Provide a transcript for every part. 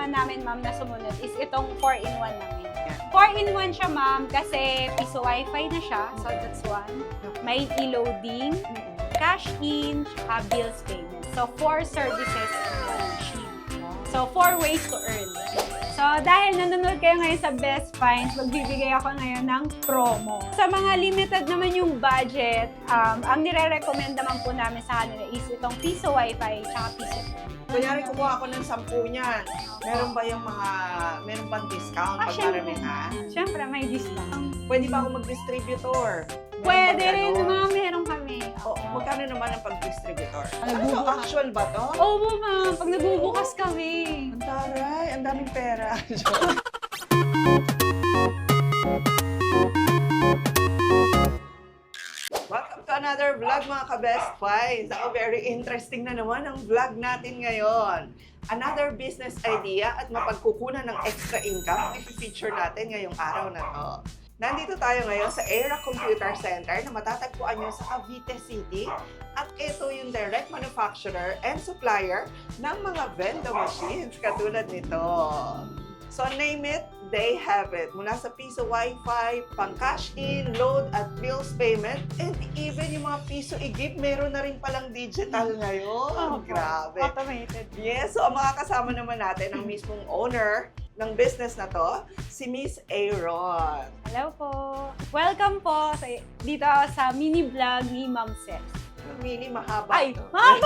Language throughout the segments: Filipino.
naman namin, ma'am, na sumunod is itong 4-in-1 namin. 4-in-1 siya, ma'am, kasi piso wifi na siya. So, that's one. May e-loading, cash in, tsaka bills payment. So, 4 services in one machine. So, 4 ways to earn. So, dahil nanonood kayo ngayon sa Best Finds, magbibigay ako ngayon ng promo. Sa mga limited naman yung budget, ang nire-recommend naman po namin sa kanila is itong piso wifi tsaka piso. Kunyari, kumuha ako ng 10 niyan. Meron ba yung meron bang discount pag maramihan? Siyempre, may discount. Pwede ba ako mag-distributor? Pwede rin, ma'am, meron kami. Magkano naman ang pag-distributor? Nagbubukas. Actual ba to? Oo, ma'am, pag nagbubukas kami. Ang taray, ang daming pera. Welcome to another vlog, mga ka-Best Finds. Ako, very interesting na naman ang vlog natin ngayon. Another business idea at mapagkukunan ng extra income ang i-feature natin ngayong araw na to. Nandito tayo ngayon sa Era Computer Center na matatagpuan nyo sa Cavite City. At ito yung direct manufacturer and supplier ng mga vendo machines katulad nito. So name it, they have it. Mula sa piso wifi, pang cash in, load at bills payment, and even yung mga piso i-give, meron na rin palang digital ngayon. Oh, grabe. Automated. Yes, so ang makakasama naman natin ang mismong owner ng business na to, si Miss Aaron. Hello po. Welcome po dito sa mini vlog ni Ma'am Seth. Mini, mahaba. Ay, to. Ma'am!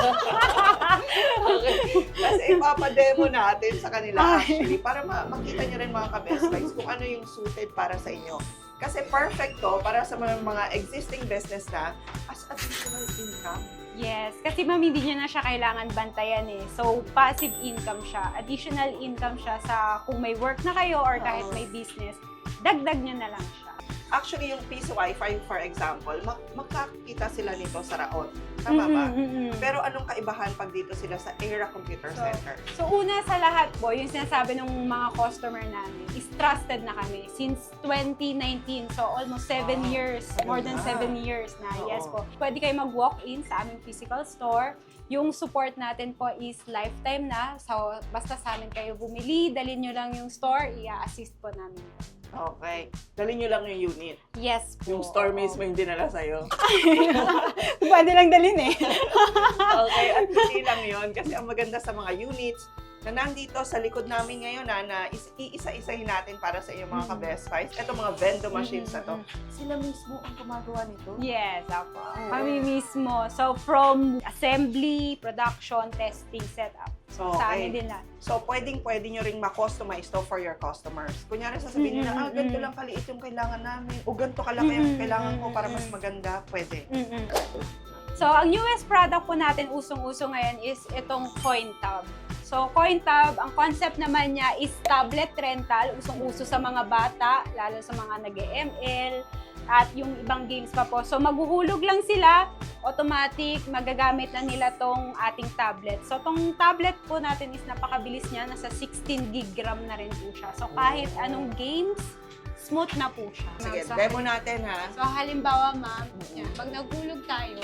Okay. Kasi ipapademo natin sa kanila actually para makita nyo rin mga ka-Best Finds kung ano yung suited para sa inyo. Kasi perfect to para sa mga existing business na as additional income. Yes, kasi ma'am, hindi niya na siya kailangan bantayan eh. So, passive income siya. Additional income siya sa kung may work na kayo or kahit may business, dagdag niya na lang siya. Actually, yung piso wifi, for example, makakita sila nito sa Raon. Tama ba? Pero anong kaibahan pag dito sila sa Era Computer Center? So, una sa lahat po, yung sinasabi ng mga customer namin is trusted na kami since 2019. So, almost 7 years, more than 7 years na. Oo. Yes po. Pwede kayo mag-walk-in sa aming physical store. Yung support natin po is lifetime na. So, basta sa amin kayo bumili, dalhin nyo lang yung store, i-assist po namin. Okay. Dalhin nyo lang yung unit. Yes po. Yung store mismo yung dinala sa'yo. Pwede lang dalhin eh. Okay, at hindi lang yun. Kasi ang maganda sa mga units na nandito sa likod namin ngayon na iisa-isahin natin para sa inyong mga ka-Best Finds. Ito mga vendo machines na to. Sila mismo ang gumagawa nito. Yes, ako. Kami mismo. So, from assembly, production, testing, setup. So, Sa amin din na. So, pwede nyo ring ma-customize to for your customers. Kunyari, sasabihin nyo na, ganito lang kaliit yung kailangan namin. O ganito kalaki yung kailangan ko para mas maganda. Pwede. So, ang newest product po natin usong-uso ngayon is itong CoinTab. So, CoinTab, ang concept naman niya is tablet rental. Usong-uso sa mga bata, lalo sa mga nag-ML, at yung ibang games pa po. So, maghuhulog lang sila, automatic, magagamit na nila tong ating tablet. So, tong tablet po natin is napakabilis niya, nasa 16 gig RAM na rin po siya. So, kahit anong games, smooth na po siya. Sige, So, demo natin ha. So, halimbawa, ma'am, yan, pag naghulog tayo,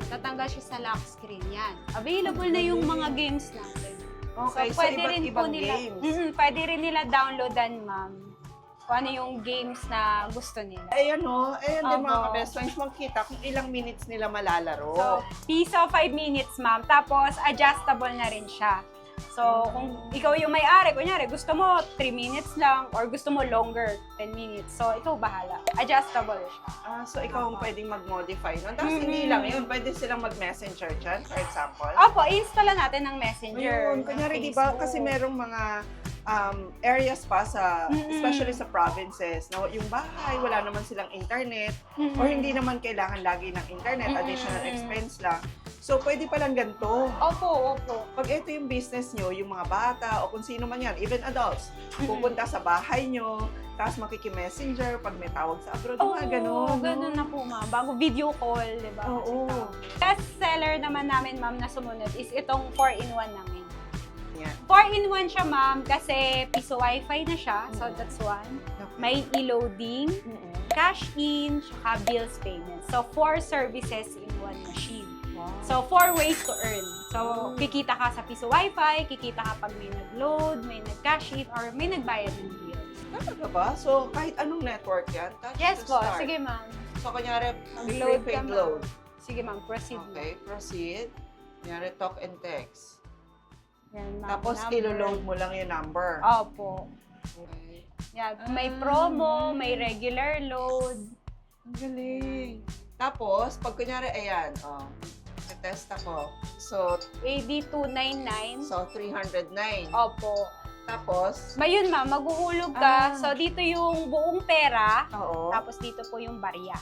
tatanggal siya sa lock screen. Yan. Available na yung mga games natin. Okay, so pwede iba't rin ibang po nila, games. pwede rin nila downloadan, ma'am. Kung ano yung games na gusto nila. Ayan o, ayan din mga Opo. ka-Best Finds, makita kung ilang minutes nila malalaro. So, piso 5 minutes, ma'am. Tapos, adjustable na rin siya. So, kung ikaw yung may-ari, kunyari, gusto mo 3 minutes lang or gusto mo longer, 10 minutes. So, ikaw bahala. Adjustable siya. So ikaw ang pwedeng mag-modify nun. Tapos hindi lang yun, pwede silang mag-messenger dyan, for example. Opo, install lang natin ng Messenger. Ayun, kunyari di ba, Facebook. kasi merong mga areas pa sa, especially sa provinces, na yung bahay, wala naman silang internet, or hindi naman kailangan lagi ng internet, additional expense lang. So, pwede palang ganito. Opo. Pag ito yung business nyo, yung mga bata, o kung sino man yan, even adults, pupunta sa bahay nyo, tapos makiki-messenger pag may tawag sa abroad, mga ganun. Ganun na po, ma'am. Bago video call, di ba? Oo. Best seller naman namin, ma'am, na sumunod is itong 4-in-1 namin. Yan. 4-in-1 siya, ma'am, kasi piso wifi na siya. So, that's one. May e-loading, cash in, tsaka bills payment. So, 4 services in one machine. So, 4 ways to earn. So, kikita ka sa piso wifi, kikita ka pag may nag-load, may nag-cash in, or may nagbayad ng bill. Talaga ba? So, kahit anong network yan? Touch Yes to po. start. Sige, ma'am. So, kunyari, Mag-load ka, prepaid ma'am. load. Sige, ma'am. Proceed. Okay, proceed. Kunyari, talk and text. Yan, ma'am. Tapos, Number. ilo-load mo lang yung number. Opo. Okay. Yan. May promo, may regular load. Ang galing. Tapos, pag kunyari, ayan, test ako. So, AD299. 309. Opo. Tapos, Mayun, ma'am. Maghuhulog ka. Ah. So, dito yung buong pera. oo. Tapos, dito po yung barya.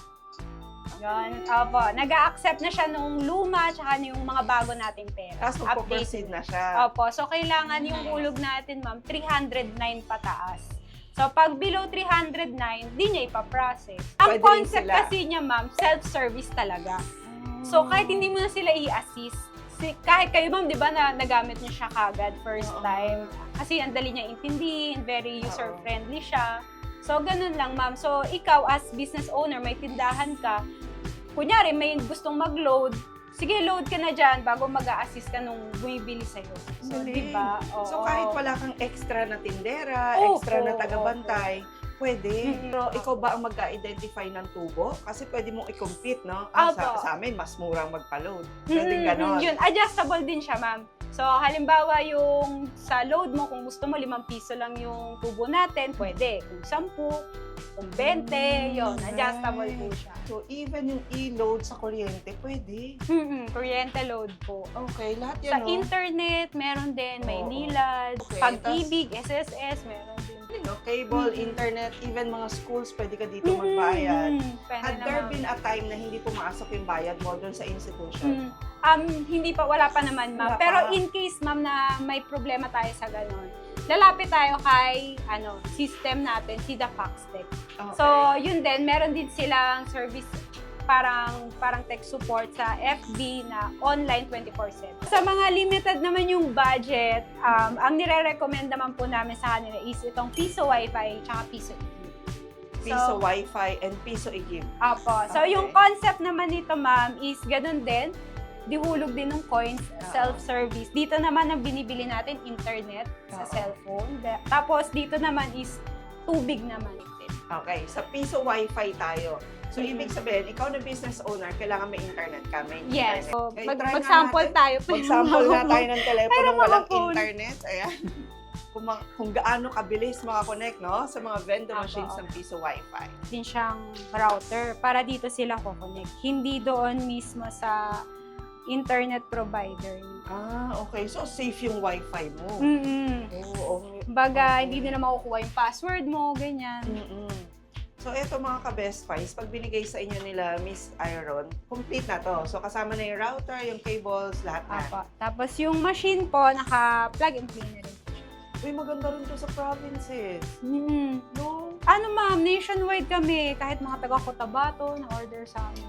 Yun. Opo. Nag-a-accept na siya nung luma tsaka yung mga bago nating pera. Tapos, magpo-proceed na siya. Opo. So, kailangan yung hulog natin, ma'am, 309 pataas. So, pag below 309, di niya ipaprocess. Ang Pwede rin concept sila. kasi niya, ma'am, self-service talaga. So, kahit hindi mo na sila i-assist, kahit kayo, ma'am, di ba, na nagamit niyo siya kagad first Oo. time. Kasi ang dali niya intindihin, very user-friendly siya. So, ganun lang, ma'am. So, ikaw as business owner, may tindahan ka, kunyari, may gustong mag-load, sige, load ka na dyan bago mag-a-assist ka nung bumibili sa'yo. So, Galing. di ba? Oo. So, kahit wala kang extra na tindera, Opo, extra na tagabantay, pwede. Mhm. Pero ikaw ba ang mag-identify ng tubo? Kasi pwede mong i-compete, no? Opo. Sa amin, mas murang magpa-load. Pwede ganon. Yun, adjustable din siya, ma'am. So, halimbawa yung sa load mo, kung gusto mo 5 piso lang yung tubo natin, pwede. Kung 10, kung 20, yun, adjustable po siya. So, even yung e-load sa kuryente, pwede. Kuryente load po. Okay, lahat yan, Sa no? internet, meron din. May Oo. nilad. Okay, Pag-ibig, SSS, meron din. No? Cable, internet, even mga schools, pwede ka dito magbayad. Pwede Had naman. there been a time na hindi pumasok yung bayad mo doon sa institution? Hindi pa, wala pa naman, ma'am. Wala pa. Pero in case, ma'am, na may problema tayo sa ganon, lalapit tayo kay, system natin, si The Foxtech. Okay. So, yun din, meron din silang service parang tech support sa FB na online 24/7. Sa mga limited naman yung budget, ang nire-recommend naman po namin sa kanila is itong Piso Wi-Fi tsaka Piso EQ. Piso Wi-Fi and Piso Igib. Apo. So, Okay. yung concept naman nito, ma'am, is ganun din. Dihulog din ng coins, self-service. Dito naman ang binibili natin, internet sa cellphone. Tapos, dito naman is tubig naman. Okay, sa Piso Wi-Fi tayo. So, ibig sabihin, ikaw na business owner, kailangan may internet ka, may Yes. internet. So, Okay, try nga mag-sample natin. tayo. Mag-sample na tayo ng telepono Pero walang makaphone. internet. Ayan. Kung gaano kabilis makakonect, no? Sa mga vending Apo, machines ng Piso Wi-Fi. Din siyang router para dito sila ko-connect. Hindi doon mismo sa internet provider. Okay. So, safe yung Wi-Fi mo. Oo, okay. Baga, hindi nila makukuha yung password mo, ganyan. So, eto mga ka-best finds, pag binigay sa inyo nila Miss Iron, complete na to. So, kasama na yung router, yung cables, lahat na. Apa. Tapos yung machine po, naka-plug and play na rin. Uy, maganda rin to sa provinces. No? Ano ma'am, nationwide kami. Kahit mga taga-Cotabato, na-order sa amin.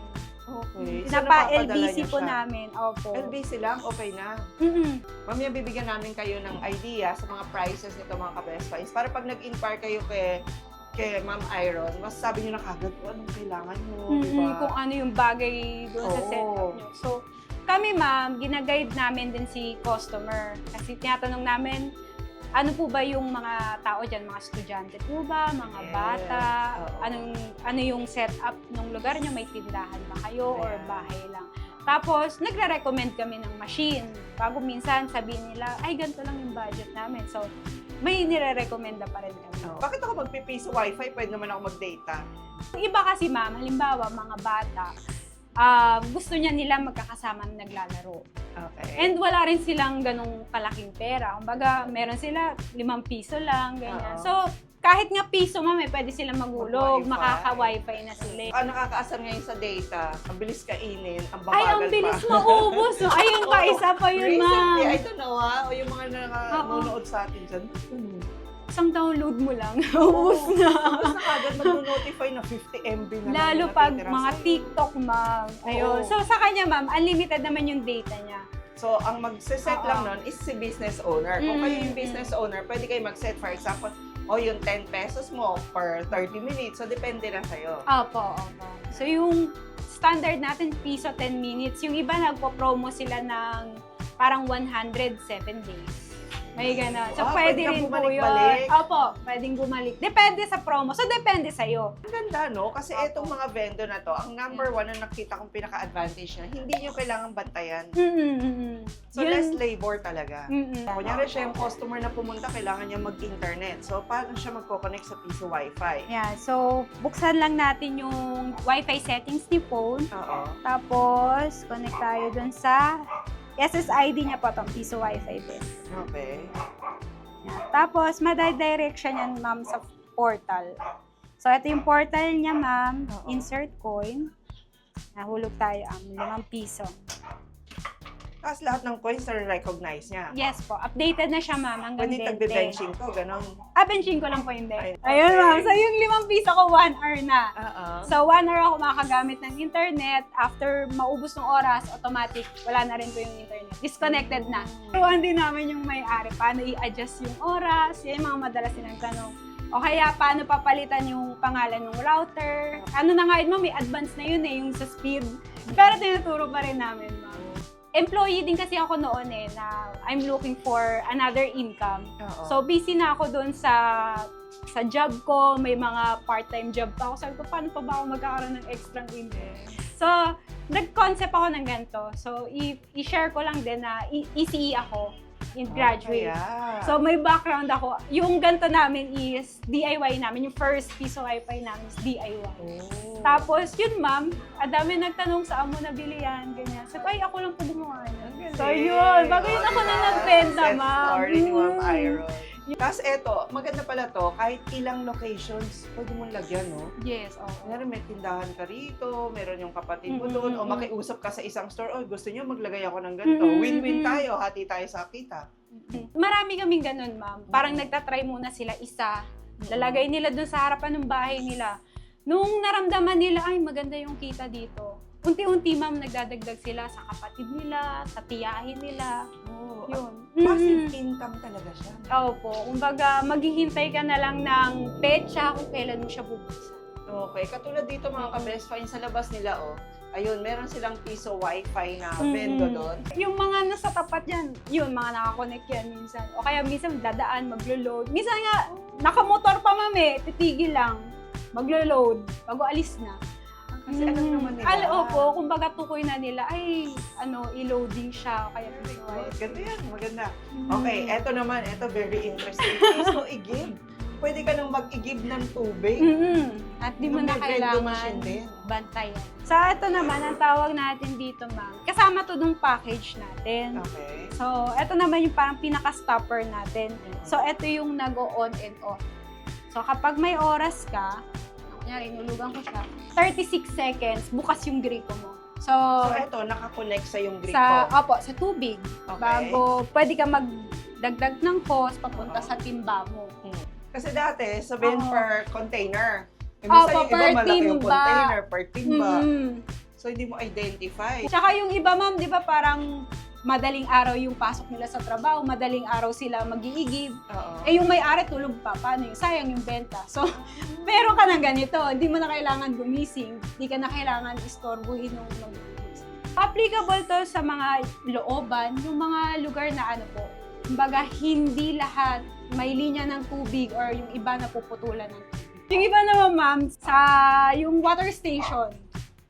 Okay. So, Pinapa-LBC napapadala niyo po siya. namin. Opo. LBC lang, okay na. Mamaya bibigyan namin kayo ng idea sa mga prices nito mga ka-best finds. Para pag nag-inquire kayo kay Ma'am Iron, mas sabi niyo na kagad kung anong kailangan mo, di ba? Kung ano yung bagay doon sa Oo. setup nyo. So, kami ma'am, ginaguide namin din si customer. Kasi tinatanong namin, ano po ba yung mga tao dyan? Mga estudyante po ba? Mga Yes. bata? Oo. Ano yung setup ng lugar nyo? May tindahan ba kayo or Ayan. bahay lang? Tapos, nagre-recommend kami ng machine. Bago minsan sabihin nila, ay ganito lang yung budget namin. So, may nire-recommend na pa rin kami. Bakit ako magpipiso wifi? Pwede naman ako mag-data. Yung iba kasi ma'am, halimbawa mga bata, gusto niya nila magkakasama na naglalaro. Okay. And wala rin silang ganong kalaking pera. Kumbaga, meron sila 5 piso lang, ganyan. Oo. So, kahit nga piso ma'am, makaka-wifi silang magulog, Mag-wifi. makaka-wifi na sila. Nakakaasar ngayon sa data, ang bilis kainin, ang Ay, babagal ang bilis pa. maubos. No? Ayun pa, isa pa yun ma'am. Recently, I don't know o yung mga nanonood sa atin dyan, Isang download mo lang, ubos na. Tapos na kagad mag-notify na 50 MB na Lalo lang pag natitira mga sa'yo. TikTok ma'am. Ayun. Oo. So, sa kanya ma'am, unlimited naman yung data niya. So, ang mag-set lang nun is si business owner. Kung kayo yung Mm. business owner, pwede kayo mag-set, for example, yung 10 pesos mo per 30 minutes. So, depende na sa'yo. Opo. So, yung standard natin, piso 10 minutes. Yung iba nagpo-promo sila ng parang 107 days. May gano'n. So, pwede rin po yun. bumalik-balik. Opo, pwedeng bumalik. Depende sa promo. So, depende sa'yo. Ang ganda, no? Kasi itong mga vendor na to, ang number one na nakita kong pinaka-advantage niya, hindi nyo kailangan bantayan. So, less labor talaga. Kunyari siya yung customer na pumunta, kailangan niya mag-internet. So, paano siya magko-connect sa piso Wi-Fi? Yeah, so, buksan lang natin yung Wi-Fi settings ni phone. Oo. Tapos, connect tayo dun sa SSID niya po itong piso Wi-Fi din. Okay. Yan. Tapos, madidirect siya niyan, ma'am, sa portal. So, ito yung portal niya, ma'am. Oo. Insert coin. Nahulog tayo ang 5 piso. Tapos lahat ng coins na-recognize niya. Yes po. Updated na siya, ma'am. Hanggang Pwede 20. tagbe-benching ko, gano'n. Benching ko lang po hindi. Ay, okay. Ayun, ma'am. So, yung 5 piso ko, 1 hour na. Oo. So, 1 hour ako makagamit ng internet. After maubos ng oras, automatic, wala na rin po yung internet. Disconnected na. So, hindi namin yung may-ari. Paano i-adjust yung oras? Yan yung mga madalas silang tanong. O kaya, paano papalitan yung pangalan ng router? Ano na nga yun, ma'am? May advance na yun yung sa speed. Pero tinuturo pa rin namin, ma'am. Employee din kasi ako noon na I'm looking for another income. Oo. So, busy na ako doon sa job ko, may mga part-time job pa ako. Sabi ko, paano pa ba ako magkakaroon ng extra income? So, nag-concept ako ng ganito. So, i-share ko lang din na ECE ako in graduate. Kaya. So, may background ako. Yung ganito namin is DIY namin. Yung first piso Wi-Fi namin is DIY. Oh. Tapos, yun ma'am, dami nagtanong saan mo nabili yan, ganyan. So, ay, ako lang po gumawa yan. So, yun. Bago yun ako na nagbenta, ma'am. Story ni Ma'am Iron. Tapos eto, maganda pala to, kahit ilang locations, pwede mong lagyan, no? Yes, oo. Kunyari, may tindahan ka rito, meron yung kapatid mo doon, o makiusap ka sa isang store, oh, gusto niyo maglagay ako ng ganito. Win-win tayo, hati tayo sa kita. Marami kaming ganun, ma'am. Parang nagtatry muna sila isa. Lalagay nila dun sa harapan ng bahay nila. Nung naramdaman nila, ay, maganda yung kita dito. Unti-unti, ma'am, nagdadagdag sila sa kapatid nila, sa tiyahin nila. Oh, Yun. passive income talaga siya. Opo. Kumbaga, maghihintay ka na lang ng petsa kung kailan mo siya bubuksan. Okay, katulad dito mga ka-best find sa labas nila, oh. Ayun, meron silang piso Wi-Fi na vendo doon. Yung mga nasa tapat yan, yun, mga nakakonect yan minsan. O kaya minsan dadaan, maglo-load. Minsan nga, nakamotor pa mami, titigil lang, maglo-load, bago alis na. Kasi alam naman nila. Opo, kumbaga tukoy na nila, ay, i-loading siya, kaya piso Wi-Fi. Ganda yan, maganda. Okay, eto naman, eto very interesting. Piso i-give. Pwede ka nang mag-i-give ng tubig. At di mo Yung na may vending machine kailangan din. bantayan. Sa ito naman, ang tawag natin dito, ma'am, kasama to nung package natin. Okay. So, ito naman yung parang pinaka-stopper natin. So, ito yung nag-on and off. So, kapag may oras ka, kunyari, nulugan ko siya, 36 seconds, bukas yung gripo mo. So, So, eto, nakakonect sa yung gripo. sa tubig. Okay. Bago, pwede ka magdagdag ng hose papunta sa timba mo. Kasi dati, sabihin per container. Minsan Opo, yung iba per malaki yung timba. container, per timba. Mm. So, hindi mo identify. Tsaka yung iba, ma'am, di ba parang madaling araw yung pasok nila sa trabaho, madaling araw sila mag-iigib. Oo. Eh, yung may-ari tulog pa. Paano yun? Sayang yung benta. So, meron ka ng ganito. Hindi mo na kailangan gumising. Hindi ka na kailangan istorbuhin nung mag-gumising. Applicable to sa mga looban, yung mga lugar na kumbaga, hindi lahat may linya ng tubig or yung iba na puputulan ng tubig. Yung iba naman, ma'am, sa yung water station.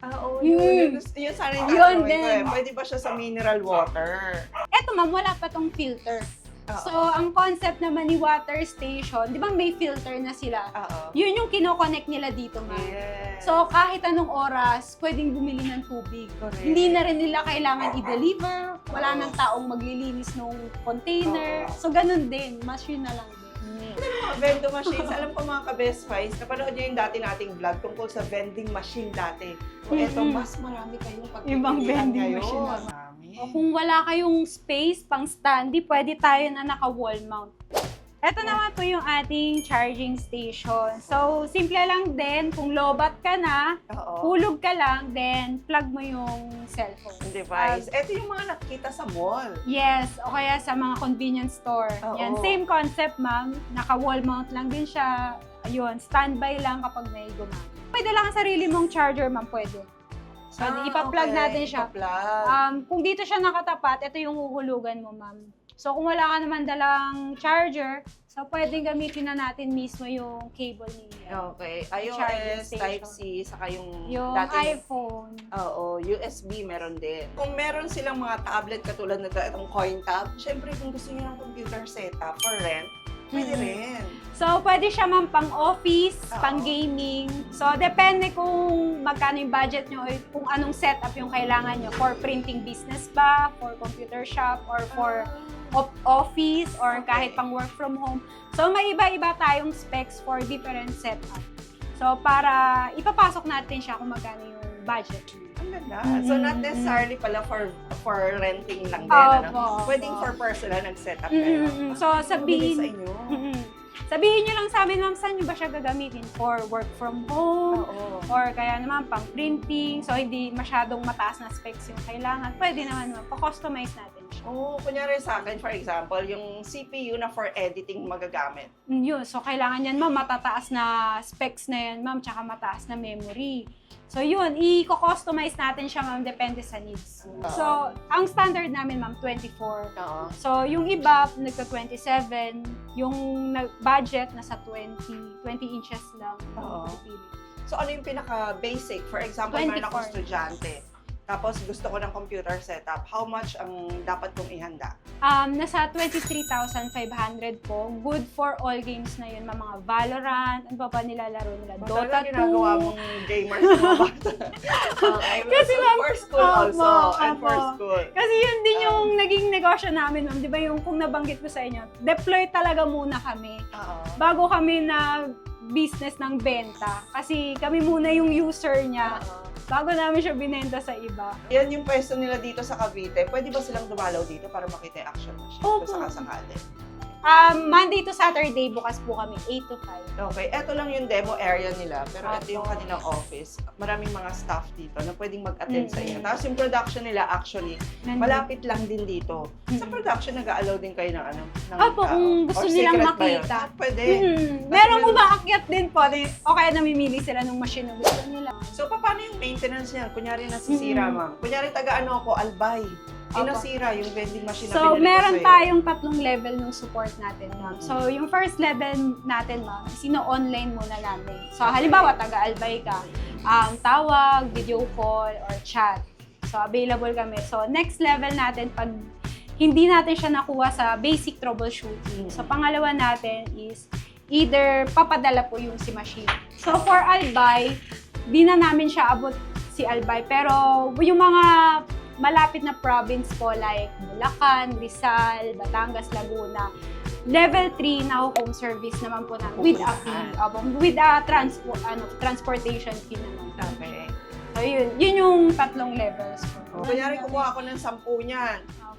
Oo, Yun. yun sana yung Yun tatanungin ko din. Pwede ba siya sa mineral water? Eto, ma'am, wala pa tong filter. Oo. So, ang concept naman ni water station, di ba may filter na sila? Oo. Yun yung kino-connect nila dito, ma'am. Yes. So, kahit anong oras, pwedeng bumili ng tubig. Correct. Hindi na rin nila kailangan i-deliver. Wala Oo. nang taong maglilinis ng container. So, ganun din. Machine na lang din. Mga vending machines, alam ko mga ka-best finds, napanood niyo yung dati nating vlog tungkol sa vending machine dati. O eto, mas marami kayong Ibang pagpipilian vending ngayon. machine na. Marami. O kung wala kayong space pang standy, pwede tayo na naka-wall mount. Ito naman po yung ating charging station. So, simple lang din. Kung lobat ka na, Oo. hulog ka lang, then plug mo yung cellphone. Yung device. Ito yung mga nakikita sa mall. Yes, o kaya sa mga convenience store. Oo. Yan, same concept, ma'am. Naka-wall mount lang din siya. Ayun, standby lang kapag may gumamit. Pwede lang ang sarili mong charger, ma'am, pwede. So, ipa-plug natin siya. Ipa-plug. Kung dito siya nakatapat, ito yung huhulugan mo, ma'am. So, kung wala ka naman dalang charger, so pwedeng gamitin na natin mismo yung cable ninyo. Okay. Charging iOS, station. Type-C, saka yung Yung iPhone. Oo, USB meron din. Kung meron silang mga tablet katulad na itong CoinTab, syempre kung gusto niyo ng computer setup for rent, pwede rin. So, pwede siya man pang office, Oo. pang gaming. So, depende kung magkano yung budget nyo, or kung anong setup yung kailangan nyo. For printing business ba, for computer shop, or for office, or kahit pang work from home. So, may iba-iba tayong specs for different setup. So, para ipapasok natin siya kung magkano yung budget nyo. Ang ganda. So, not necessarily pala for renting lang din. Ano? Pwedeng for personal nag-setup kayo. So, Sa sabihin, inyo. sabihin nyo lang sa amin, ma'am, saan nyo ba siya gagamitin? For work from home, Oo. or kaya naman pang printing, so hindi masyadong mataas na specs yung kailangan. Pwede naman, ma'am, pa-customize natin siya. Oo, kunyari sa akin, for example, yung CPU na for editing magagamit. Yun, so kailangan yan, ma'am, matataas na specs na yan, ma'am, tsaka mataas na memory. So yun, i-customize natin siya, ma'am, depende sa needs. So, ang standard namin, ma'am, 24. Oo. So, yung iba, nagka-27, yung budget nasa 20 inches lang. Oo. Pipili. So, ano yung pinaka-basic? For example, meron akong 24. estudyante. Tapos, gusto ko ng computer setup. How much ang dapat kong ihanda? Nasa 23,500 po. Good for all games na yun, mga Valorant, ano pa nilalaro nila? Dota 2. Ginagawa mong gamers ng mga bata. Okay. Kasi, so, ma'am, for school also. And for opo. school. Kasi yun din yung naging negosyo namin, ma'am. Di ba yung kung nabanggit ko sa inyo, deploy talaga muna kami. Oo. Bago kami na business ng benta. Kasi kami muna yung user niya. Oo. Bago namin siya binenta sa iba. Yan yung pwesto nila dito sa Cavite. Pwede ba silang dumalaw dito para makita yung action machine? Opo. Kung sakasakali. Monday to Saturday, bukas po kami, 8 to 5. Okay, eto lang yung demo area nila, pero ito yung Opo. kanilang office. Maraming mga staff dito na pwedeng mag-attend sa inyo. Mm-mm. Tapos yung production nila actually, malapit lang din dito. Sa Mm-mm. production, nag-allow din kayo ng ano? Ng Opo, tao. kung gusto Or nilang secret ba yun? makita. Pwede. Merong umaakyat din po. O kaya namimili sila ng machine na gusto nila. So, paano yung maintenance niya? Kunyari nasisira, ma'am. Kunyari taga-ano ako, Albay. Opo. Nasira yung vending machine na So, binili ko meron sa'yo. tayong 3 level ng support natin, ma'am. So, yung first level natin, ma'am, sino-online muna namin. So, halimbawa, taga-Albay ka, tawag, video call, or chat. So, available kami. So, next level natin, pag hindi natin siya nakuha sa basic troubleshooting. So, pangalawa natin is either papadala po yung si machine. So, for Albay, di na namin siya abot si Albay. Pero, yung mga malapit na province po like Bulacan, Rizal, Batangas, Laguna. Level 3 na home service naman po namin with a fee, with a transportation fee naman. Okay. So yun yung 3 levels po. Kunyari, kumuha ako ng 10 niyan. Opo.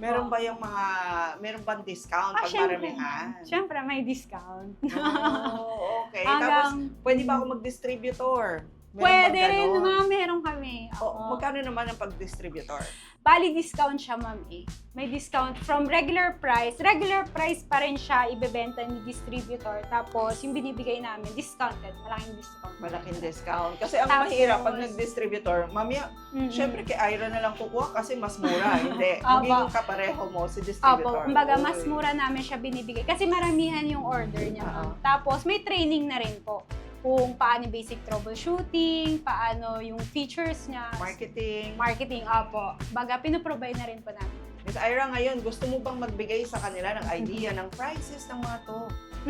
Meron bang discount pag syempre. maramihan? Syempre, may discount. Oh, okay. Tapos, pwede ba ako mag-distributor? Meron Pwede bang rin, ganon? mga meron kami. O, magkano naman ang pag-distributor? Bali, discount siya, ma'am eh. May discount from regular price. Regular price pa rin siya ibebenta ni distributor. Tapos, yung binibigay namin, discounted. Malaking discount. Malaking discount. Kasi ang Tapos, mahirap pag nag-distributor, mamaya, syempre kay Ira na lang kukuha kasi mas mura. Hindi. Magiging kapareho mo si distributor. Opo, kumbaga Uy. mas mura namin siya binibigay. Kasi maramihan yung order niya, ma'am. Tapos, may training na rin po. Kung paano basic troubleshooting, paano yung features niya. Marketing, opo. Baga, pinoprovide na rin po namin. Miss Ira, ngayon, gusto mo bang magbigay sa kanila ng idea ng prices ng mga to?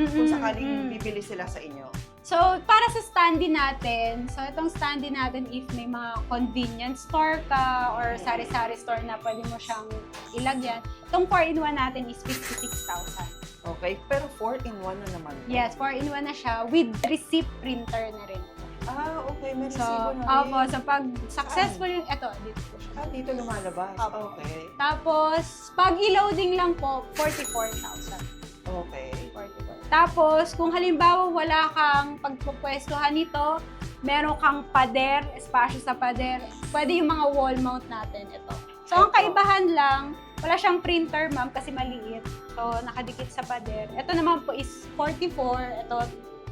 Kung sakaling bibili sila sa inyo. So, para sa standee natin, so itong standee natin, if may mga convenience store ka or sari-sari store na pwede mo siyang ilagyan, itong 4-in-1 natin is 56,000. Okay, pero 4-in-1 na naman. Yes, 4-in-1 na siya with receipt printer na rin. Okay, may So, resibo na rin. opo, so pag successful yung, eto, dito po siya. Dito lumalabas. Opo. Okay. Tapos, pag i-loading lang po, 44,000. Okay. 44. Tapos, kung halimbawa wala kang pagpupwestuhan nito, meron kang pader, espasyo sa pader, pwede yung mga wall mount natin, ito. So, ang kaibahan lang, wala siyang printer, ma'am, kasi maliit. So, nakadikit sa pader. Ito naman po is 44, ito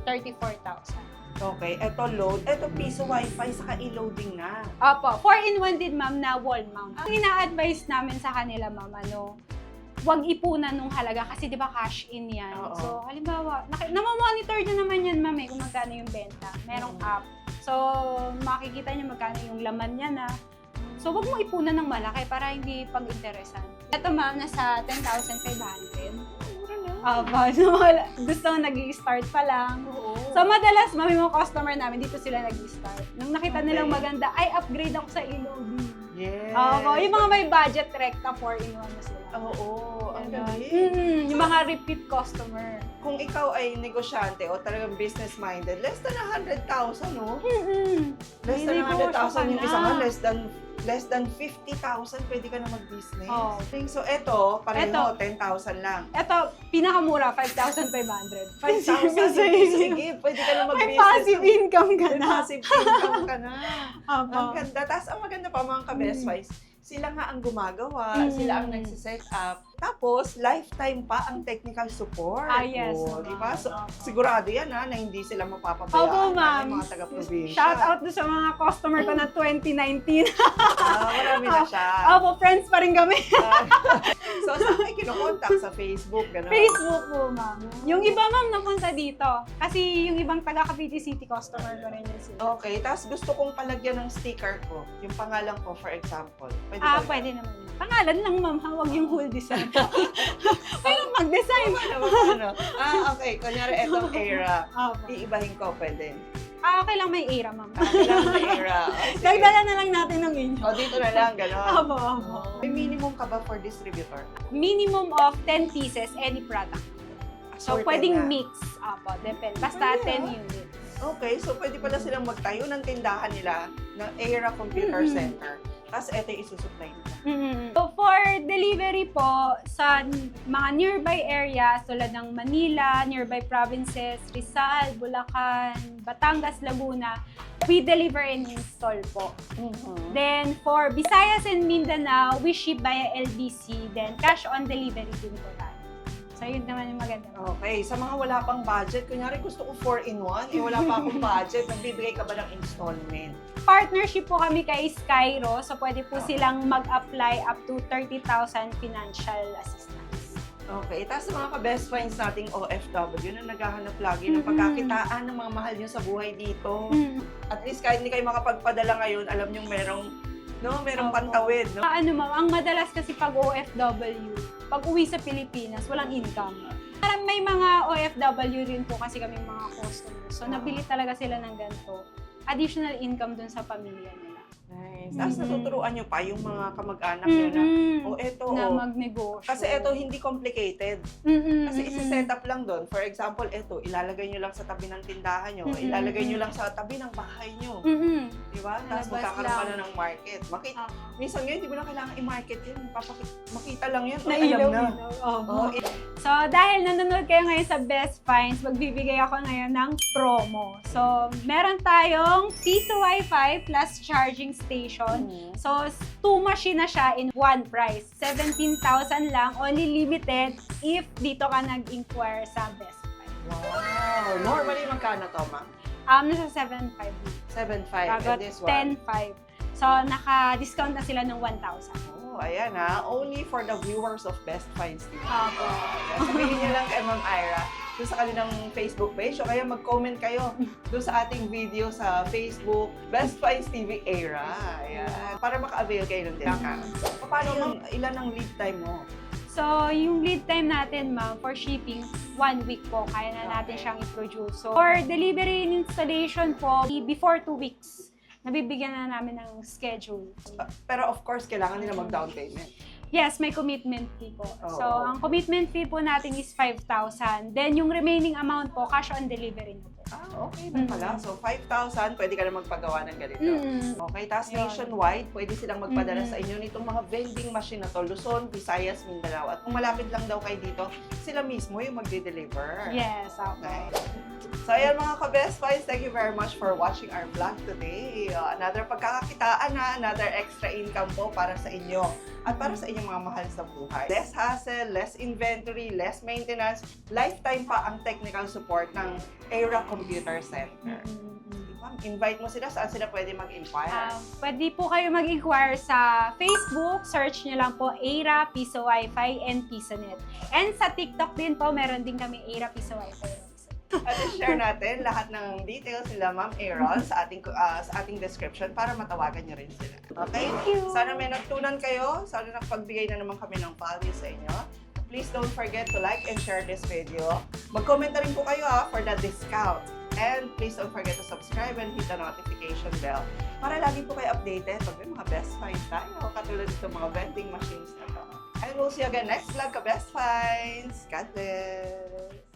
34,000. Okay, eto load. Eto piso wifi, saka i-loading na. Opo, 4-in-1 din ma'am na wall mount. Ang ina-advise namin sa kanila ma'am, huwag ipunan nung halaga kasi di ba cash in yan. Oo. So, halimbawa, namamonitor nyo naman yan ma'am kung magkano yung benta. Merong app. So, makikita nyo magkano yung laman niya na. So, huwag mo ipunan ng malaki para hindi pag-interesan. Ito ma'am, nasa 10,500. Mura na. So, gusto nag-i-start pa lang. Oo. So, madalas, mami mga customer namin, dito sila nag-start. Nung nakita Okay. nilang maganda, ay, upgrade ako sa e-loading. Yes. Yung mga may budget rekta, 4-in-1 na sila. Oo, ang Ganon. galing. Yung mga repeat customer. Kung ikaw ay negosyante o talagang business-minded, less than 100,000, no? Less than May negosyo 100,000 yung ka isa na. nga, less than 50,000, pwede ka na mag-business. Oh. So, eto, pareho, Eto. 10,000 lang. Ito, pinakamura, 5,500. 5,000, sige, pwede ka na May mag-business. passive income ka May na. passive income ka na. Apo. Ang ganda. Tapos, ang maganda pa, mga ka-best buys, sila nga ang gumagawa, sila ang nagsiset up. Tapos, lifetime pa ang technical support. Yes. Oh, di ba? So, Opo. sigurado yan na hindi sila mapapabayaan. Opo, ma'am. Yung mga taga-probinsya. Shout out doon sa mga customer ko na 2019. Marami na siya. Opo, friends pa rin kami. So, saan kayo kinokontak? Sa Facebook, gano'n? Facebook po, ma'am. Yung iba, ma'am, napunta dito. Kasi yung ibang taga Cavite City customer ko rin yun sila. Okay, tapos gusto kong palagyan ng sticker ko. Yung pangalan ko, for example. Pwede ba? Pwede naman. Pangalan lang, ma'am, ha? Huwag yung whole design. Pwede mag-design. Ano? Okay. Kunyari, etong era. Opo. Iibahin ko, pwede. Okay lang may era, ma'am. Kailangan na era. Sige. Dagdagan na lang natin ng inyo. O, dito na lang, gano'n. Opo, opo. May minimum ka ba for distributor? Minimum of 10 pieces, any product. So, Assorted pwedeng na. mix. Opo, depende. Basta Pwede, 10 units. Okay, so pwede pala silang magtayo ng tindahan nila ng Era Computer Mm-mm. Center. Tapos ito yung isusupply nila. So, for delivery po, sa mga nearby areas tulad ng Manila, nearby provinces, Rizal, Bulacan, Batangas, Laguna, we deliver and install po. Then, for Visayas and Mindanao, we ship via LBC, then cash on delivery din po tayo. So, yun naman yung maganda. Okay, sa mga wala pang budget, kunyari gusto ko 4-in-1, wala pa akong budget, nagbibigay ka ba ng installment? Partnership po kami kay Skyro, so pwede po silang mag-apply up to 30,000 financial assistance. Okay, tapos sa mga ka-best finds nating OFW na naghahanap lagi ng pagkakitaan ng mga mahal nyo sa buhay dito. At least kahit hindi kayo makapagpadala ngayon, alam nyo merong Opo. pantawid, no? Ma'am, ang madalas kasi pag OFW, pag uwi sa Pilipinas, walang income. Parang may mga OFW rin po kasi kami mga customers. So, nabili talaga sila ng ganito. Additional income dun sa pamilya nila. Nice. Tapos natuturuan nyo pa yung mga kamag-anak nyo na, eto, Na magnegosyo. kasi eto hindi complicated. Kasi isi-set up lang doon. For example, eto, ilalagay nyo lang sa tabi ng tindahan nyo, ilalagay nyo lang sa tabi ng bahay nyo. Di ba? Tapos Labas magkakaroon ka lang. na ng market. Minsan ngayon, di mo na kailangan i-market yun. Makita lang yan. Nailaw Alam na. Oh, so, dahil nanonood kayo ngayon sa Best Finds, magbibigay ako ngayon ng promo. So, meron tayong piso Wi-Fi plus charging station. So, 2 machine na siya in one price. 17,000 lang, only limited if dito ka nag-inquire sa Best Buy. Wow! Normally, magkano to, ma'am? Nasa 7,500. 7.5. Bago And this one? 10,500. So, naka-discount na sila ng 1,000. Oh, ayan ha. Only for the viewers of Best Finds TV. Opo. Sabihin niyo lang kay Ma'am Ira doon sa kanilang Facebook page o kaya mag-comment kayo doon sa ating video sa Facebook, Best Finds TV Era. Ayan. Para maka-avail kayo ng discount. Paano, ma'am, ilan ang lead time mo? So, yung lead time natin, ma'am, for shipping, 1 week po. Kaya na natin siyang i-produce. So, for delivery and installation po, before 2 weeks, nabibigyan na namin ng schedule. Pero of course, kailangan nila mag-down payment. Yes, may commitment fee po. Oo. So, ang commitment fee po natin is 5,000. Then, yung remaining amount po, cash on delivery na po. Okay na pala. So, 5,000, pwede ka na magpagawa ng ganito. Okay, tapos Yun. nationwide, pwede silang magpadala sa inyo nitong mga vending machine na to, Luzon, Visayas, Mindanao. At kung malapit lang daw kayo dito, sila mismo yung magde-deliver. Yes, okay. So, ayan mga ka-Best Finds, thank you very much for watching our vlog today. Another pagkakakitaan na, another extra income po para sa inyo at para sa inyong mga mahal sa buhay. Less hassle, less inventory, less maintenance, lifetime pa ang technical support ng Era Computer Center. Ma'am, invite mo sila. Saan sila pwede mag-inquire? Pwede po kayo mag-inquire sa Facebook. Search nyo lang po Aira, Piso Wi-Fi, and PisoNet. And sa TikTok din po, meron din kami Aira, Piso Wi-Fi. At share natin lahat ng details nila Ma'am Aaron sa ating description para matawagan niyo rin sila. Okay? Thank you. Sana may natutunan kayo. Sana nakapagbigay na naman kami ng value sa inyo. Please don't forget to like and share this video. Mag-comment na rin po kayo for the discount. And please don't forget to subscribe and hit the notification bell para lagi po kayo updated pag may mga best finds tayo katulad ng mga vending machines na to. And we'll see you again next vlog ka Best Finds. God bless!